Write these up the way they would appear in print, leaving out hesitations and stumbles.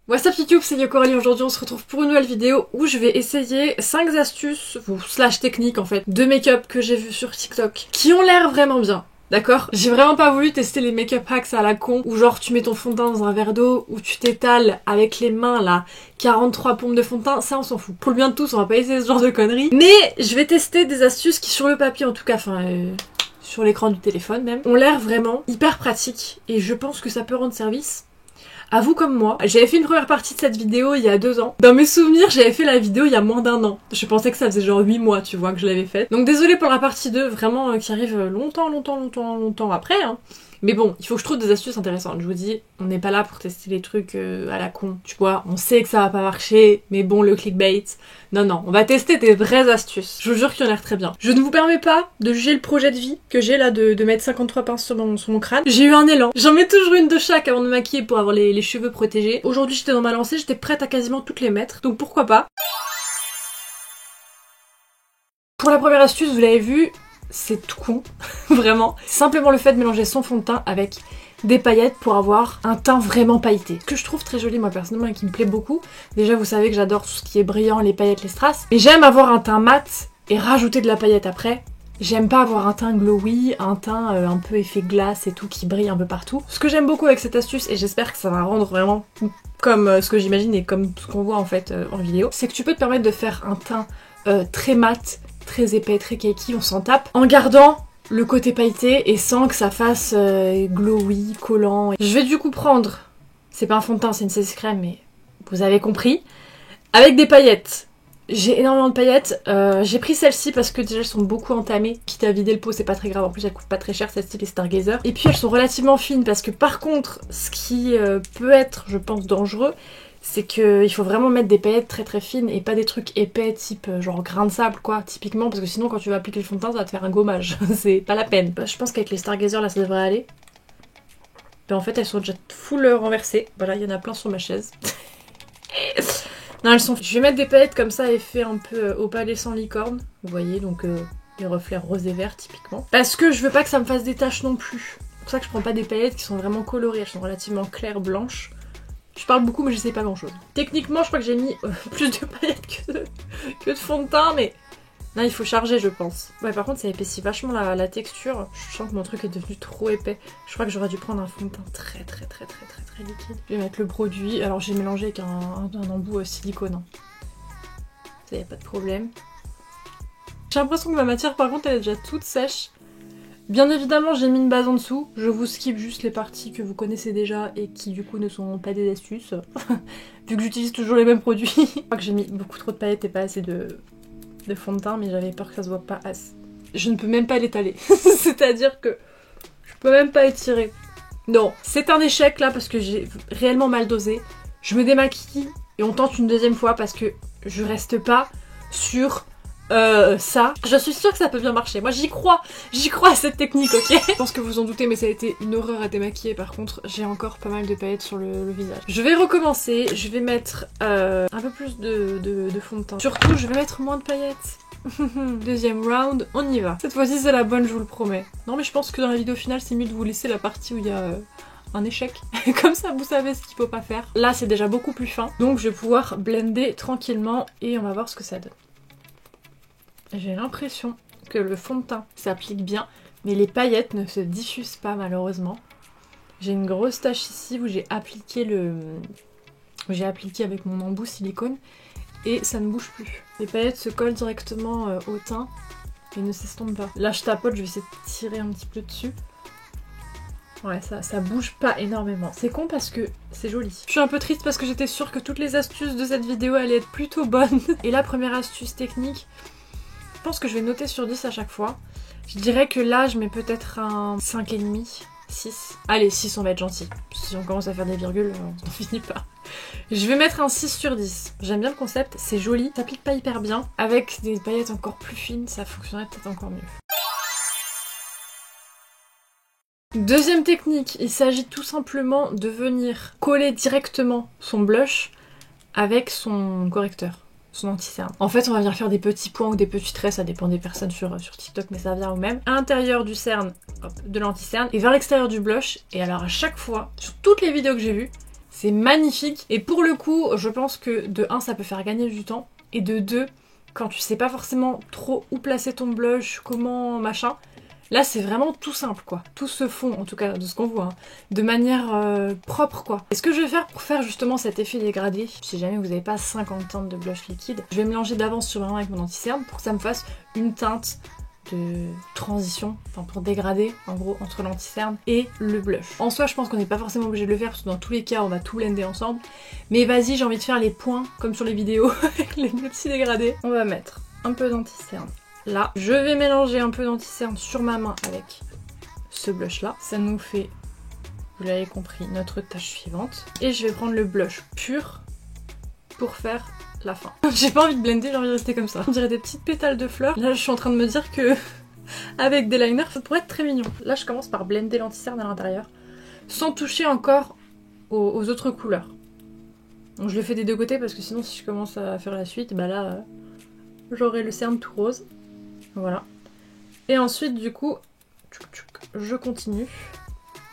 What's up YouTube, c'est Coralie. Aujourd'hui on se retrouve pour une nouvelle vidéo où je vais essayer 5 astuces, ou slash techniques en fait, de make-up que j'ai vu sur TikTok, qui ont l'air vraiment bien. D'accord? J'ai vraiment pas voulu tester les make-up hacks à la con, où genre tu mets ton fond de teint dans un verre d'eau, où tu t'étales avec les mains là, 43 pompes de fond de teint, ça on s'en fout. Pour le bien de tous, on va pas essayer ce genre de conneries. Mais je vais tester des astuces qui sur le papier en tout cas, sur l'écran du téléphone même, ont l'air vraiment hyper pratiques, et je pense que ça peut rendre service à vous comme moi. J'avais fait une première partie de cette vidéo il y a 2 ans. Dans mes souvenirs, j'avais fait la vidéo il y a moins d'1 an. Je pensais que ça faisait genre 8 mois, tu vois, que je l'avais faite. Donc désolée pour la partie 2, vraiment, qui arrive longtemps après, hein. Mais bon, il faut que je trouve des astuces intéressantes. Je vous dis, on n'est pas là pour tester les trucs à la con. Tu vois, on sait que ça va pas marcher, mais bon, le clickbait. Non, on va tester des vraies astuces. Je vous jure qu'il y en a l'air très bien. Je ne vous permets pas de juger le projet de vie que j'ai là de mettre 53 pinces sur mon crâne. J'ai eu un élan. J'en mets toujours une de chaque avant de me maquiller pour avoir les cheveux protégés. Aujourd'hui, j'étais dans ma lancée, j'étais prête à quasiment toutes les mettre. Donc pourquoi pas. Pour la première astuce, vous l'avez vu, c'est tout con, vraiment. Simplement le fait de mélanger son fond de teint avec des paillettes pour avoir un teint vraiment pailleté. Ce que je trouve très joli moi personnellement et qui me plaît beaucoup, déjà vous savez que j'adore tout ce qui est brillant, les paillettes, les strass, mais j'aime avoir un teint mat et rajouter de la paillette après. J'aime pas avoir un teint glowy, un teint un peu effet glace et tout qui brille un peu partout. Ce que j'aime beaucoup avec cette astuce, et j'espère que ça va rendre vraiment comme ce que j'imagine et comme ce qu'on voit en fait en vidéo, c'est que tu peux te permettre de faire un teint très mat, très épais, très cakey, on s'en tape, en gardant le côté pailleté et sans que ça fasse glowy, collant. Je vais du coup prendre, c'est pas un fond de teint, c'est une CC crème, mais vous avez compris, avec des paillettes. J'ai énormément de paillettes, j'ai pris celle-ci parce que déjà elles sont beaucoup entamées, quitte à vider le pot c'est pas très grave, en plus elles coûtent pas très cher, celle-ci les Stargazer. Et puis elles sont relativement fines parce que par contre, ce qui peut être, je pense, dangereux, c'est qu'il faut vraiment mettre des paillettes très fines et pas des trucs épais type genre grain de sable quoi, typiquement, parce que sinon quand tu vas appliquer le fond de teint ça va te faire un gommage, c'est pas la peine. Je pense qu'avec les Stargazer là ça devrait aller. Mais en fait elles sont déjà full renversées, voilà il y en a plein sur ma chaise. Non elles sont... Je vais mettre des paillettes comme ça effet un peu opalescent licorne, vous voyez, donc les reflets rose et vert typiquement. Parce que je veux pas que ça me fasse des taches non plus. C'est pour ça que je prends pas des paillettes qui sont vraiment colorées, elles sont relativement claires, blanches. Je parle beaucoup mais je sais pas grand chose. Techniquement je crois que j'ai mis plus de paillettes que de fond de teint, mais non il faut charger je pense. Ouais par contre ça épaissit vachement la texture. Je sens que mon truc est devenu trop épais. Je crois que j'aurais dû prendre un fond de teint très liquide. Je vais mettre le produit. Alors j'ai mélangé avec un embout silicone. Hein. Ça y a pas de problème. J'ai l'impression que ma matière par contre elle est déjà toute sèche. Bien évidemment j'ai mis une base en dessous, je vous skip juste les parties que vous connaissez déjà et qui du coup ne sont pas des astuces, vu que j'utilise toujours les mêmes produits. Je crois que j'ai mis beaucoup trop de paillettes et pas assez de fond de teint, mais j'avais peur que ça se voit pas assez. Je ne peux même pas l'étaler, c'est-à-dire que je peux même pas étirer. Non, c'est un échec là parce que j'ai réellement mal dosé. Je me démaquille et on tente une deuxième fois parce que je reste pas sur... ça, je suis sûre que ça peut bien marcher. Moi j'y crois à cette technique, ok? Je pense que vous en doutez, mais ça a été une horreur à démaquiller. Par contre, j'ai encore pas mal de paillettes sur le visage. Je vais recommencer, je vais mettre un peu plus de fond de teint. Surtout, je vais mettre moins de paillettes. Deuxième round, on y va. Cette fois-ci, c'est la bonne, je vous le promets. Non, mais je pense que dans la vidéo finale, c'est mieux de vous laisser la partie où il y a un échec. Comme ça, vous savez ce qu'il faut pas faire. Là, c'est déjà beaucoup plus fin. Donc, je vais pouvoir blender tranquillement et on va voir ce que ça donne. J'ai l'impression que le fond de teint s'applique bien, mais les paillettes ne se diffusent pas malheureusement. J'ai une grosse tache ici où j'ai appliqué avec mon embout silicone et ça ne bouge plus. Les paillettes se collent directement au teint et ne s'estompent pas. Là je tapote, je vais essayer de tirer un petit peu dessus. Ouais, ça bouge pas énormément. C'est con parce que c'est joli. Je suis un peu triste parce que j'étais sûre que toutes les astuces de cette vidéo allaient être plutôt bonnes. Et la première astuce technique, je pense que je vais noter sur 10 à chaque fois. Je dirais que là, je mets peut-être un 5,5, 6. Allez, 6, on va être gentil. Si on commence à faire des virgules, on n'en finit pas. Je vais mettre un 6 sur 10. J'aime bien le concept, c'est joli. Ça pique pas hyper bien. Avec des paillettes encore plus fines, ça fonctionnerait peut-être encore mieux. Deuxième technique, il s'agit tout simplement de venir coller directement son blush avec son correcteur. Son anti-cerne. En fait, on va venir faire des petits points ou des petits traits, ça dépend des personnes sur TikTok, mais ça vient au même. À l'intérieur du cerne, hop, de l'anti-cerne, et vers l'extérieur du blush. Et alors à chaque fois, sur toutes les vidéos que j'ai vues, c'est c'est magnifique. Et pour le coup, je pense que de 1, ça peut faire gagner du temps. Et de 2, quand tu sais pas forcément trop où placer ton blush, comment machin, là c'est vraiment tout simple quoi. Tout se fond, en tout cas de ce qu'on voit, hein, de manière propre quoi. Et ce que je vais faire pour faire justement cet effet dégradé, si jamais vous n'avez pas 50 teintes de blush liquide, je vais mélanger d'avance sur ma main avec mon anti-cerne pour que ça me fasse une teinte de transition, enfin pour dégrader en gros entre l'anti-cerne et le blush. En soi je pense qu'on n'est pas forcément obligé de le faire parce que dans tous les cas on va tout blender ensemble. Mais vas-y, j'ai envie de faire les points comme sur les vidéos avec les petits dégradés. On va mettre un peu d'anti-cerne là. Je vais mélanger un peu d'anti-cerne sur ma main avec ce blush là. Ça nous fait, vous l'avez compris, notre tâche suivante. Et je vais prendre le blush pur pour faire la fin. J'ai pas envie de blender, j'ai envie de rester comme ça. On dirait des petites pétales de fleurs. Là je suis en train de me dire que avec des liners ça pourrait être très mignon. Là je commence par blender l'anti-cerne à l'intérieur sans toucher encore aux autres couleurs. Donc je le fais des deux côtés parce que sinon si je commence à faire la suite, bah là j'aurai le cerne tout rose. Voilà. Et ensuite du coup je continue.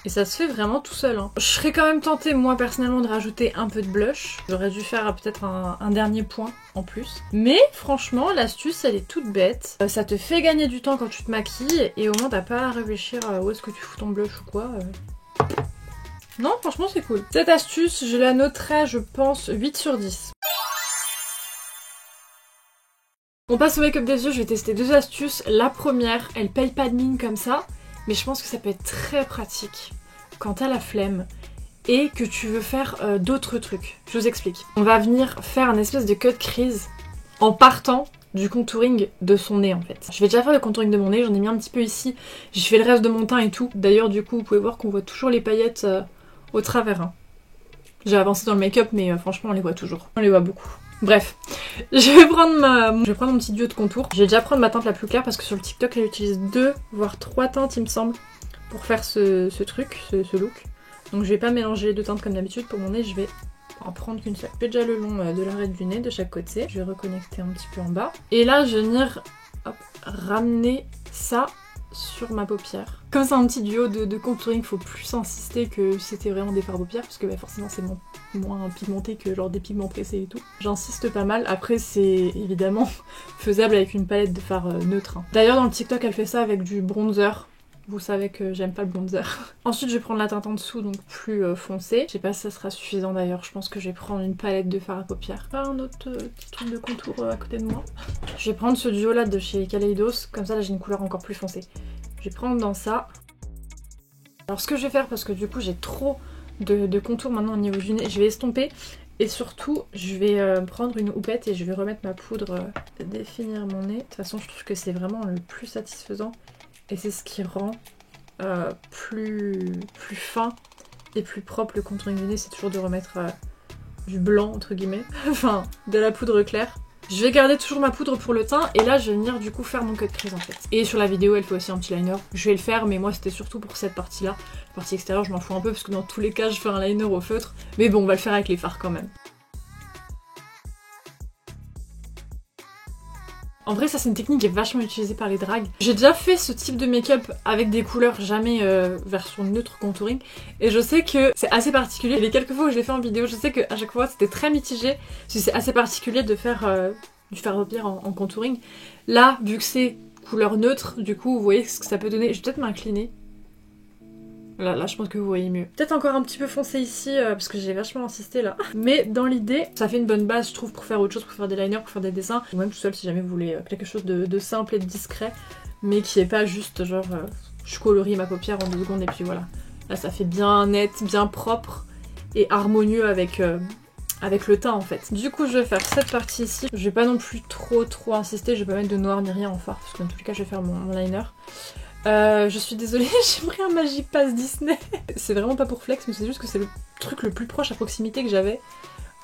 Et ça se fait vraiment tout seul. Hein. Je serais quand même tentée, moi personnellement, de rajouter un peu de blush. J'aurais dû faire peut-être un dernier point en plus. Mais franchement, l'astuce, elle est toute bête. Ça te fait gagner du temps quand tu te maquilles. Et au moins, t'as pas à réfléchir à où est-ce que tu fous ton blush ou quoi. Non, franchement, c'est cool. Cette astuce, je la noterais, je pense, 8 sur 10. On passe au make-up des yeux, je vais tester 2 astuces. La première, elle paye pas de mine comme ça. Mais je pense que ça peut être très pratique quand t'as la flemme et que tu veux faire d'autres trucs. Je vous explique. On va venir faire un espèce de cut crease en partant du contouring de son nez en fait. Je vais déjà faire le contouring de mon nez, j'en ai mis un petit peu ici. J'ai fait le reste de mon teint et tout. D'ailleurs du coup vous pouvez voir qu'on voit toujours les paillettes au travers. Hein. J'ai avancé dans le make-up mais franchement on les voit toujours. On les voit beaucoup. Bref, je vais prendre mon petit duo de contour. Je vais déjà prendre ma teinte la plus claire parce que sur le TikTok, elle utilise 2 voire 3 teintes, il me semble, pour faire ce truc, ce look. Donc je vais pas mélanger les 2 teintes comme d'habitude. Pour mon nez, je vais en prendre qu'une seule. Je fais déjà le long de l'arête du nez de chaque côté. Je vais reconnecter un petit peu en bas. Et là, je vais venir ramener ça sur ma paupière. Comme c'est un petit duo de contouring, faut plus insister que si c'était vraiment des fards paupières parce que bah, forcément c'est moins pigmenté que genre des pigments pressés et tout. J'insiste pas mal, après c'est évidemment faisable avec une palette de fard neutre. Hein. D'ailleurs dans le TikTok elle fait ça avec du bronzer. Vous savez que j'aime pas le bronzer. Ensuite je vais prendre la teinte en dessous, donc plus foncée. Je sais pas si ça sera suffisant d'ailleurs, je pense que je vais prendre une palette de fard à paupières. Pas un autre petit truc de contour à côté de moi. Je vais prendre ce duo là de chez Kaleidos, comme ça là j'ai une couleur encore plus foncée. Je vais prendre dans ça. Alors ce que je vais faire, parce que du coup j'ai trop de contours maintenant au niveau du nez, je vais estomper. Et surtout je vais prendre une houppette et je vais remettre ma poudre, définir mon nez. De toute façon je trouve que c'est vraiment le plus satisfaisant. Et c'est ce qui rend plus fin et plus propre le contouring du nez, c'est toujours de remettre du blanc entre guillemets, enfin de la poudre claire. Je vais garder toujours ma poudre pour le teint et là je vais venir du coup faire mon cut crease en fait. Et sur la vidéo elle fait aussi un petit liner, je vais le faire mais moi c'était surtout pour cette partie là. La partie extérieure je m'en fous un peu parce que dans tous les cas je fais un liner au feutre. Mais bon on va le faire avec les fards quand même. En vrai ça c'est une technique qui est vachement utilisée par les drags. J'ai déjà fait ce type de make-up avec des couleurs, jamais version neutre contouring. Et je sais que c'est assez particulier. Les quelques fois où je l'ai fait en vidéo, je sais qu'à chaque fois c'était très mitigé. Parce que c'est assez particulier de faire du fard à paupières en contouring. Là, vu que c'est couleur neutre, du coup vous voyez ce que ça peut donner. Je vais peut-être m'incliner. Là, je pense que vous voyez mieux. Peut-être encore un petit peu foncé ici, parce que j'ai vachement insisté là. Mais dans l'idée, ça fait une bonne base, je trouve, pour faire autre chose, pour faire des liners, pour faire des dessins. Ou même tout seul, si jamais vous voulez quelque chose de simple et de discret, mais qui est pas juste genre, je colorie ma paupière en 2 secondes et puis voilà. Là, ça fait bien net, bien propre et harmonieux avec le teint en fait. Du coup, je vais faire cette partie ici. Je vais pas non plus trop insister, je vais pas mettre de noir ni rien en fard, parce que dans tous les cas, je vais faire mon liner. Je suis désolée, j'ai pris un Magic Pass Disney. C'est vraiment pas pour flex, mais c'est juste que c'est le truc le plus proche à proximité que j'avais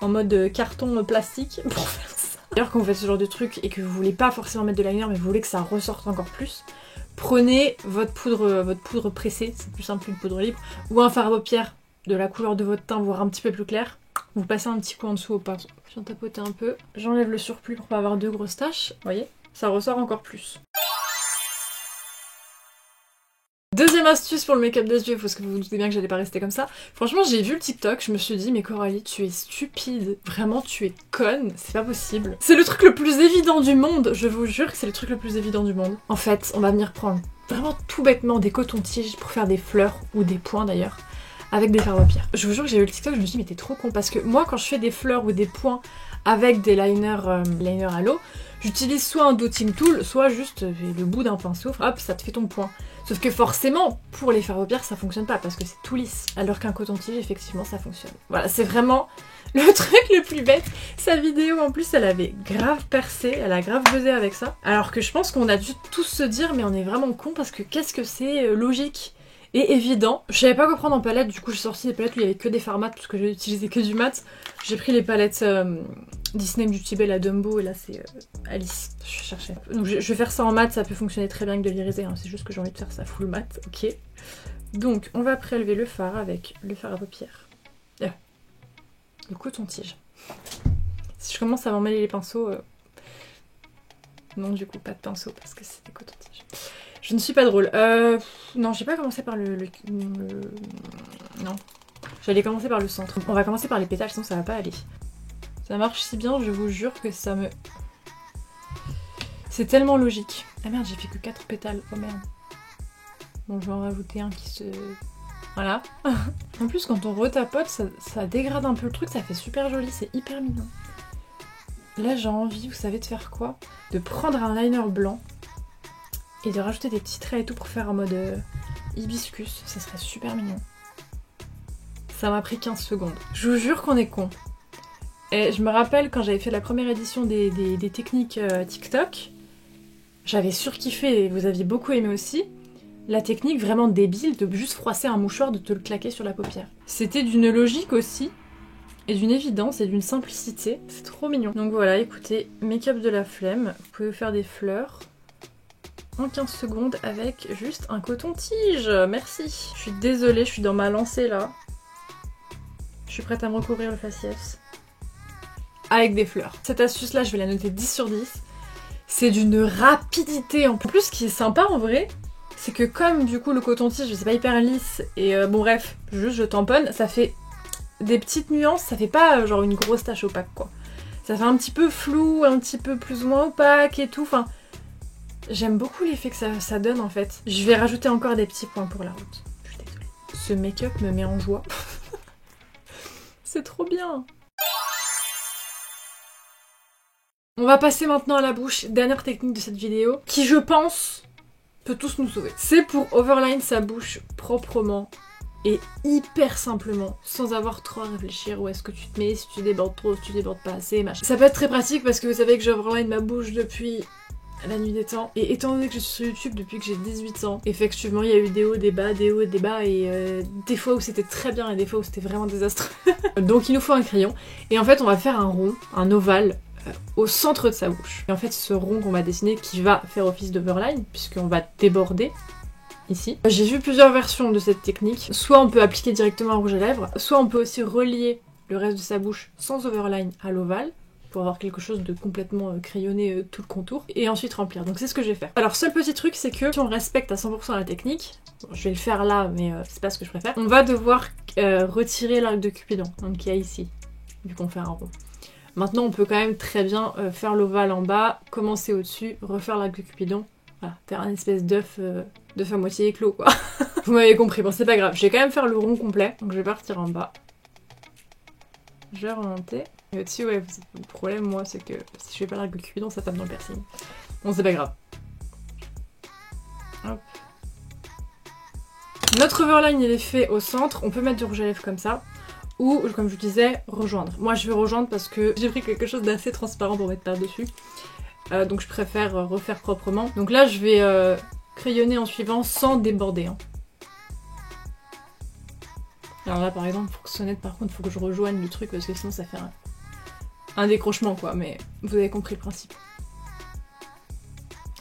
en mode carton plastique pour faire ça. D'ailleurs, quand vous faites ce genre de truc et que vous voulez pas forcément mettre de liner, mais vous voulez que ça ressorte encore plus, prenez votre poudre pressée, c'est plus simple qu'une poudre libre, ou un fard à paupières de la couleur de votre teint, voire un petit peu plus clair. Vous passez un petit coup en dessous au pinceau. Je viens tapoter un peu. J'enlève le surplus pour pas avoir 2 grosses taches. Vous voyez, ça ressort encore plus. Deuxième Deuxième astuce pour le make-up des yeux, parce que vous vous doutez bien que j'allais pas rester comme ça. Franchement, j'ai vu le TikTok, je me suis dit, mais Coralie, tu es stupide. Vraiment, tu es conne, c'est pas possible. C'est le truc le plus évident du monde, je vous jure que c'est le truc le plus évident du monde. En fait, on va venir prendre vraiment tout bêtement des cotons-tiges pour faire des fleurs, ou des points d'ailleurs, avec des fards à paupières. Je vous jure que j'ai vu le TikTok, je me suis dit, mais t'es trop con, parce que moi, quand je fais des fleurs ou des points avec des liners à l'eau, j'utilise soit un dotting tool, soit juste le bout d'un pinceau, hop, ça te fait ton point. Sauf que forcément, pour les fards à paupières, ça fonctionne pas, parce que c'est tout lisse. Alors qu'un coton-tige, effectivement, ça fonctionne. Voilà, c'est vraiment le truc le plus bête. Sa vidéo, en plus, elle avait grave percé, elle a grave buzzé avec ça. Alors que je pense qu'on a dû tous se dire, mais on est vraiment con, parce que qu'est-ce que c'est logique et évident. Je savais pas quoi prendre en palette, du coup j'ai sorti des palettes où il y avait que des fards mat, parce que j'ai utilisé que du mat. J'ai pris les palettes Disney Beauty Bay, la Dumbo, et là c'est Alice, je cherchais. Donc je vais faire ça en mat, ça peut fonctionner très bien avec de l'iriser, hein. C'est juste que j'ai envie de faire ça full mat, ok. Donc on va prélever le fard avec le fard à paupières. Le coton-tige. Si je commence à m'emmêler les pinceaux... Non, du coup, pas de pinceau, parce que c'est des cotons-tiges. Je ne suis pas drôle. Non, j'ai pas commencé par le... Non. J'allais commencer par le centre. On va commencer par les pétales, sinon ça va pas aller. Ça marche si bien, je vous jure que ça me... C'est tellement logique. Ah merde, j'ai fait que 4 pétales. Oh merde. Bon, je vais en rajouter un qui se... Voilà. En plus, quand on retapote, ça dégrade un peu le truc, ça fait super joli, c'est hyper mignon. Là, j'ai envie, vous savez de faire quoi? De prendre un liner blanc et de rajouter des petits traits et tout pour faire en mode hibiscus, ça serait super mignon. Ça m'a pris 15 secondes. Je vous jure qu'on est con. Et je me rappelle quand j'avais fait la première édition des techniques TikTok, j'avais surkiffé et vous aviez beaucoup aimé aussi, la technique vraiment débile de juste froisser un mouchoir, de te le claquer sur la paupière. C'était d'une logique aussi, et d'une évidence et d'une simplicité, c'est trop mignon. Donc voilà, écoutez, make-up de la flemme, vous pouvez faire des fleurs en 15 secondes avec juste un coton-tige, merci. Je suis désolée, je suis dans ma lancée là. Je suis prête à me recouvrir le faciès. Avec des fleurs. Cette astuce là, je vais la noter 10 sur 10. C'est d'une rapidité en plus, ce qui est sympa en vrai. C'est que comme du coup le coton-tige, c'est pas hyper lisse, et bon bref, juste je tamponne, ça fait des petites nuances, ça fait pas genre une grosse tache opaque quoi. Ça fait un petit peu flou, un petit peu plus ou moins opaque et tout, enfin... J'aime beaucoup l'effet que ça donne en fait. Je vais rajouter encore des petits points pour la route. Je suis désolée. Ce make-up me met en joie. C'est trop bien. On va passer maintenant à la bouche. Dernière technique de cette vidéo, qui je pense peut tous nous sauver. C'est pour overline sa bouche proprement et hyper simplement, sans avoir trop à réfléchir où est-ce que tu te mets, si tu débordes trop, si tu débordes pas assez, machin. Ça peut être très pratique parce que vous savez que j'overline ma bouche depuis la nuit des temps. Et étant donné que je suis sur YouTube depuis que j'ai 18 ans, effectivement il y a eu des hauts, des bas, des hauts et des bas, et des fois où c'était très bien et des fois où c'était vraiment désastreux. Donc il nous faut un crayon. Et en fait on va faire un rond, un ovale, au centre de sa bouche. Et en fait ce rond qu'on va dessiner qui va faire office d'overline, puisqu'on va déborder ici. J'ai vu plusieurs versions de cette technique. Soit on peut appliquer directement un rouge à lèvres, soit on peut aussi relier le reste de sa bouche sans overline à l'ovale, pour avoir quelque chose de complètement crayonné tout le contour, et ensuite remplir. Donc c'est ce que je vais faire. Alors seul petit truc, c'est que si on respecte à 100% la technique, bon, je vais le faire là, mais c'est pas ce que je préfère, on va devoir retirer l'arc de Cupidon, donc qui est ici, vu qu'on fait un rond. Maintenant on peut quand même très bien faire l'ovale en bas, commencer au-dessus, refaire l'arc de Cupidon, voilà, faire un espèce d'œuf à moitié éclos quoi. Vous m'avez compris, bon c'est pas grave, je vais quand même faire le rond complet, donc je vais partir en bas. Je vais remonter. Et au-dessus, ouais, le problème, moi, c'est que si je fais pas l'arc de Cupidon, ça tape dans le piercing. Bon, c'est pas grave. Hop. Notre overline, il est fait au centre. On peut mettre du rouge à lèvres comme ça. Ou, comme je vous disais, rejoindre. Moi, je vais rejoindre parce que j'ai pris quelque chose d'assez transparent pour mettre par-dessus. Donc, je préfère refaire proprement. Donc là, je vais crayonner en suivant sans déborder. Hein. Alors là, par exemple, pour que ce soit net, par contre, il faut que je rejoigne le truc parce que sinon, ça fait un décrochement, quoi. Mais vous avez compris le principe.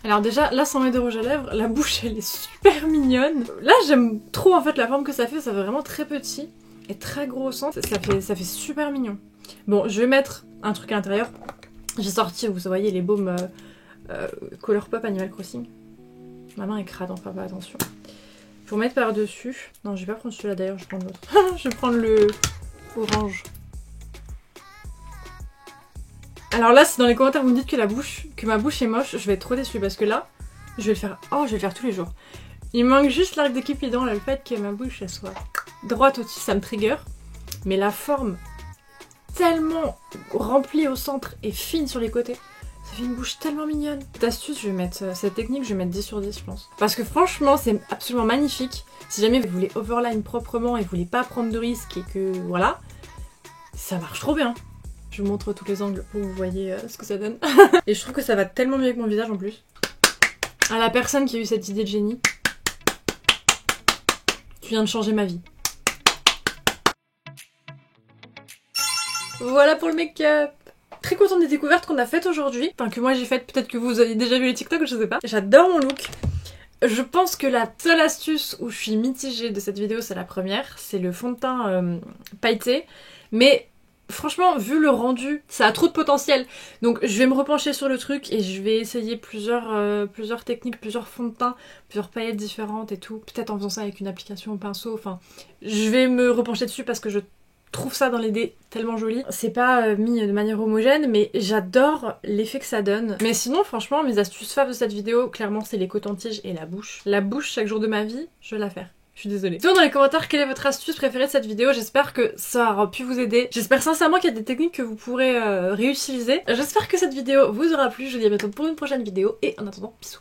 Alors déjà, là, sans mettre de rouge à lèvres, la bouche, elle est super mignonne. Là, j'aime trop, en fait, la forme que ça fait. Ça fait vraiment très petit et très gros au centre. Ça fait super mignon. Bon, je vais mettre un truc à l'intérieur. J'ai sorti, vous voyez, les baumes Colourpop Animal Crossing. Ma main est crade, enfin, pas attention. Pour mettre par-dessus. Non, je vais pas prendre celui-là d'ailleurs, je vais prendre l'autre. Je vais prendre le orange. Alors là, si dans les commentaires vous me dites que ma bouche est moche, je vais être trop déçue parce que là, je vais le faire. Oh, je vais le faire tous les jours. Il manque juste l'arc de Cupidon, là, le fait que ma bouche elle soit droite au-dessus, ça me trigger. Mais la forme tellement remplie au centre et fine sur les côtés, ça fait une bouche tellement mignonne. Cette astuce, je vais mettre cette technique, je vais mettre 10 sur 10 je pense. Parce que franchement, c'est absolument magnifique. Si jamais vous voulez overline proprement et vous voulez pas prendre de risques et que voilà, ça marche trop bien. Je vous montre tous les angles pour que vous voyez ce que ça donne. Et je trouve que ça va tellement mieux avec mon visage en plus. À la personne qui a eu cette idée de génie, tu viens de changer ma vie. Voilà pour le make-up. Très contente des découvertes qu'on a faites aujourd'hui. Enfin que moi j'ai faites, peut-être que vous avez déjà vu les TikTok, je sais pas. J'adore mon look. Je pense que la seule astuce où je suis mitigée de cette vidéo, c'est la première. C'est le fond de teint pailleté. Mais franchement, vu le rendu, ça a trop de potentiel. Donc je vais me repencher sur le truc et je vais essayer plusieurs techniques, plusieurs fonds de teint, plusieurs paillettes différentes et tout. Peut-être en faisant ça avec une application au pinceau. Enfin, je vais me repencher dessus parce que je trouve ça dans les dés tellement joli. C'est pas mis de manière homogène, mais j'adore l'effet que ça donne. Mais sinon, franchement, mes astuces faves de cette vidéo, clairement, c'est les cotons-tiges et la bouche. La bouche, chaque jour de ma vie, je vais la faire. Je suis désolée. Dites-moi dans les commentaires quelle est votre astuce préférée de cette vidéo, j'espère que ça aura pu vous aider. J'espère sincèrement qu'il y a des techniques que vous pourrez réutiliser. J'espère que cette vidéo vous aura plu, je vous dis à bientôt pour une prochaine vidéo, et en attendant, bisous.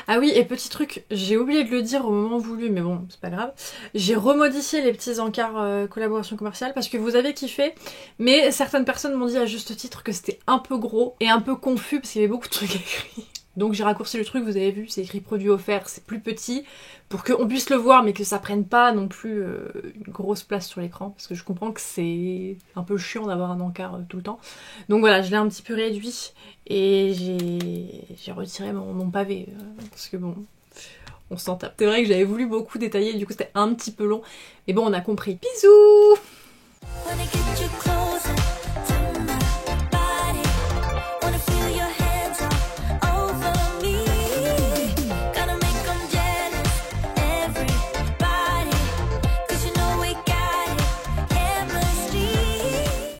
Ah oui, et petit truc, j'ai oublié de le dire au moment voulu, mais bon, c'est pas grave. J'ai remodifié les petits encarts collaboration commerciale parce que vous avez kiffé, mais certaines personnes m'ont dit à juste titre que c'était un peu gros et un peu confus parce qu'il y avait beaucoup de trucs écrits. Donc j'ai raccourci le truc, vous avez vu, c'est écrit produit offert, c'est plus petit, pour qu'on puisse le voir mais que ça prenne pas non plus une grosse place sur l'écran, parce que je comprends que c'est un peu chiant d'avoir un encart tout le temps. Donc voilà, je l'ai un petit peu réduit, et j'ai retiré mon pavé, parce que bon, on s'en tape. C'est vrai que j'avais voulu beaucoup détailler, du coup c'était un petit peu long, mais bon on a compris. Bisous!